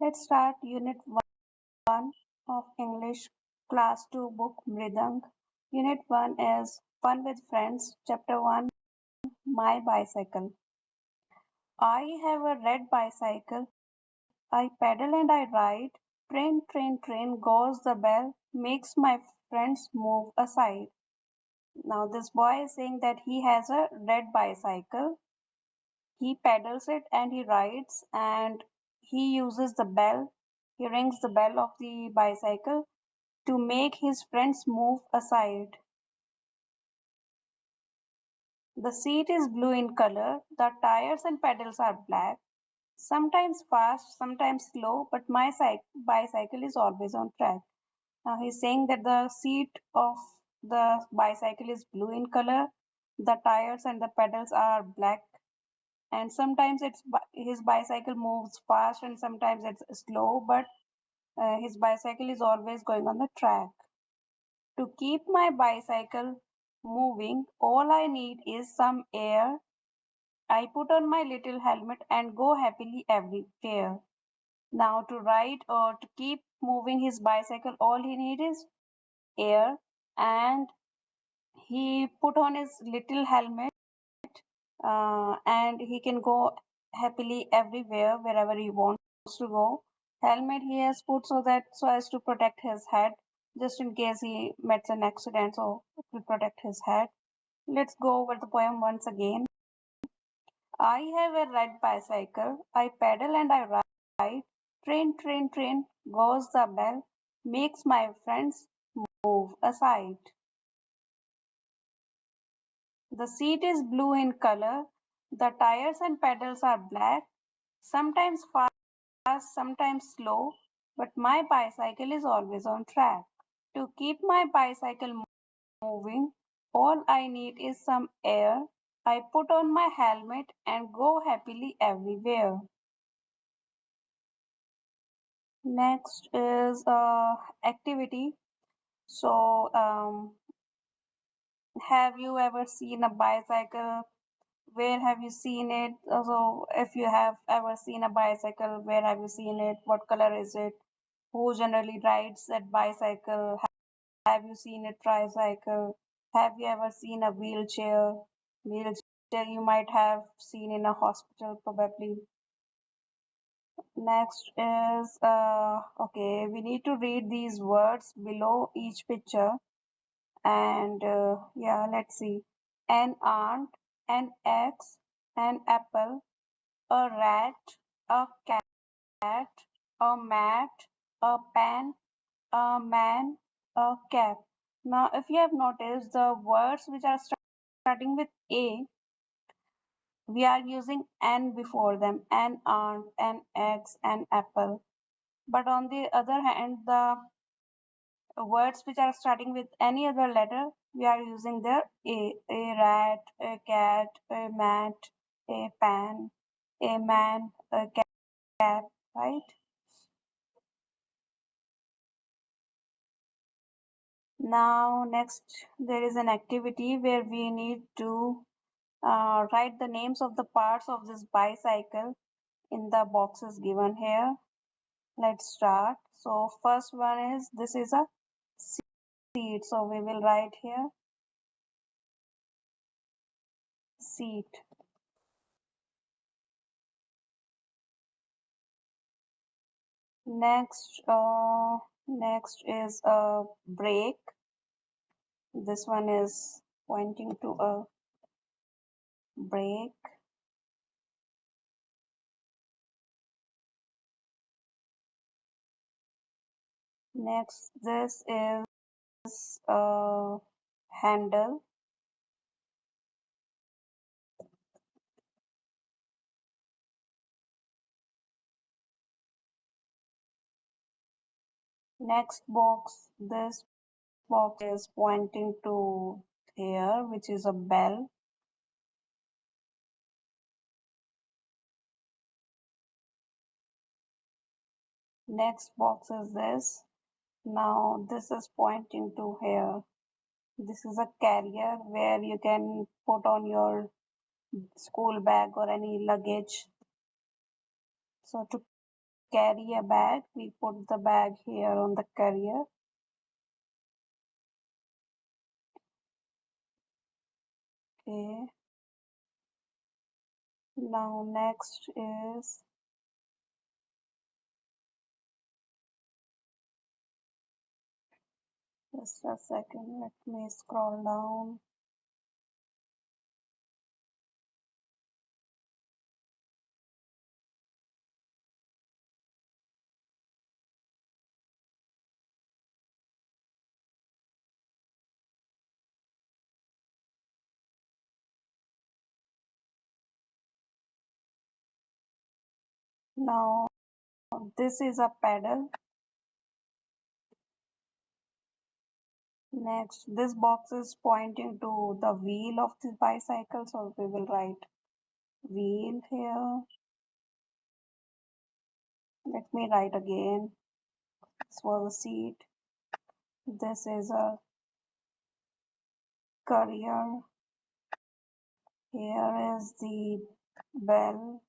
Let's start Unit 1 of English Class 2 book Mridang. Unit 1 is Fun with Friends. Chapter 1 My Bicycle. I have a red bicycle. I pedal and I ride. Train, train, train goes the bell. Makes my friends move aside. Now this boy is saying that he has a red bicycle. He pedals it and he rides and he uses the bell. He rings the bell of the bicycle to make his friends move aside. The seat is blue in color. The tires and pedals are black. Sometimes fast, sometimes slow, but my bicycle is always on track. Now he's saying that the seat of the bicycle is blue in color. The tires and the pedals are black, and sometimes his bicycle moves fast and sometimes it's slow, but his bicycle is always going on the track. To keep my bicycle moving, all I need is some air. I put on my little helmet and go happily everywhere. Now, to ride or to keep moving his bicycle, all he needs is air, and he put on his little helmet and he can go happily everywhere wherever he wants to go. Helmet he has put so as to protect his head, just in case he meets an accident, so it will protect his head. Let's go over the poem once again. I have a red bicycle. I pedal and I ride. Train, train, train goes the bell. Makes my friends move aside. The seat is blue in color. The tires and pedals are black. Sometimes fast, sometimes slow, but my bicycle is always on track. To keep my bicycle moving, all I need is some air. I put on my helmet and go happily everywhere. Next is activity. So, have you ever seen a bicycle? Where have you seen it? So, if you have ever seen a bicycle, where have you seen it? What color is it? Who generally rides that bicycle? Have you seen a tricycle? Have you ever seen a wheelchair? Wheelchair you might have seen in a hospital probably. Next is okay, we need to read these words below each picture, and yeah, let's see. An aunt, an ex, an apple, a rat, a cat, a mat, a pen, a man, a cap. Now, if you have noticed, the words which are starting with A, we are using N before them. An aunt, an ex, an apple. But on the other hand, the words which are starting with any other letter, we are using their a rat, a cat, a mat, a pan, a man, a cap, right? Now, next, there is an activity where we need to write the names of the parts of this bicycle in the boxes given here. Let's start. So, first one is this is a seat. So, we will write here seat. Next is a brake. This one is pointing to a brake. Next, this is a handle. Next box, this box is pointing to here, which is a bell. Next box is this. Now this is pointing to here. This is a carrier where you can put on your school bag or any luggage. So to carry a bag. We put the bag here on the carrier. Okay. Now next is, just a second, let me scroll down. Now this is a pedal. Next, this box is pointing to the wheel of the bicycle, so we will write wheel here. Let me write again. This was a seat. This is a carrier. Here is the bell.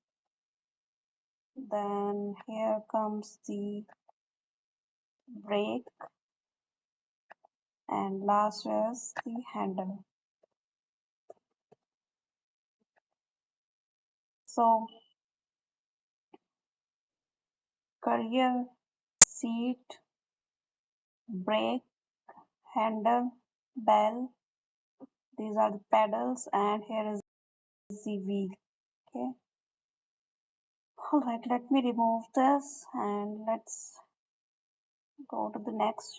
Then here comes the brake, and last is the handle. So carrier, seat, brake, handle, bell. These are the pedals, and here is the wheel. Okay. All right, let me remove this and let's go to the next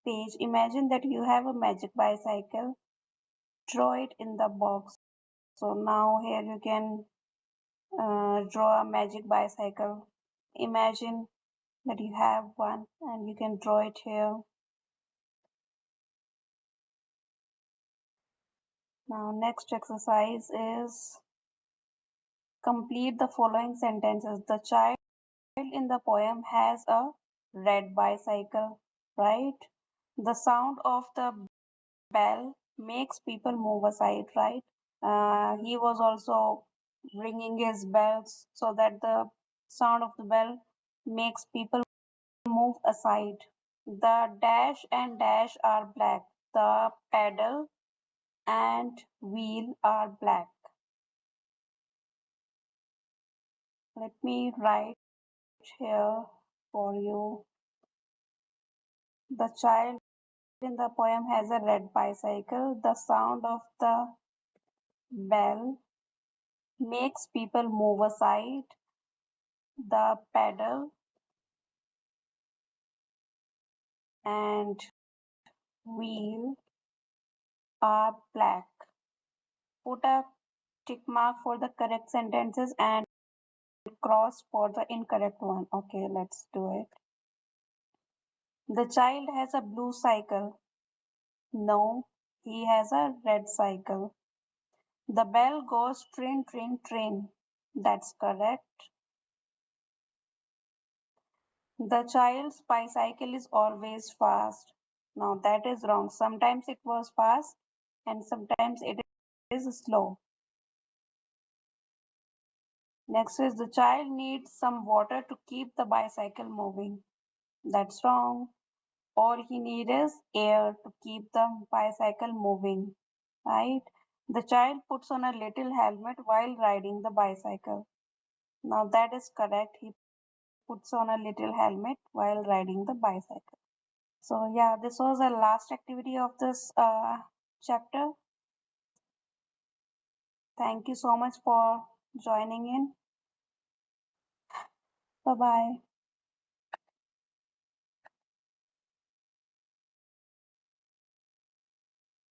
page. Imagine that you have a magic bicycle. Draw it in the box. So now here you can draw a magic bicycle. Imagine that you have one and you can draw it here. Now next exercise is complete the following sentences. The child in the poem has a red bicycle, right? The sound of the bell makes people move aside, right? He was also ringing his bells so that the sound of the bell makes people move aside. The dash and dash are black. The pedal and wheel are black. Let me write here for you. The child in the poem has a red bicycle. The sound of the bell makes people move aside. The pedal and wheel are black. Put a tick mark for the correct sentences and cross for the incorrect one. Okay, let's do it. The child has a blue cycle. No, he has a red cycle. The bell goes trin trin trin. That's correct. The child's bicycle is always fast. Now that is wrong. Sometimes it was fast and sometimes it is slow. Next is the child needs some water to keep the bicycle moving. That's wrong. All he needs is air to keep the bicycle moving. Right? The child puts on a little helmet while riding the bicycle. Now that is correct. He puts on a little helmet while riding the bicycle. So yeah, this was the last activity of this chapter. Thank you so much for joining in. Bye bye.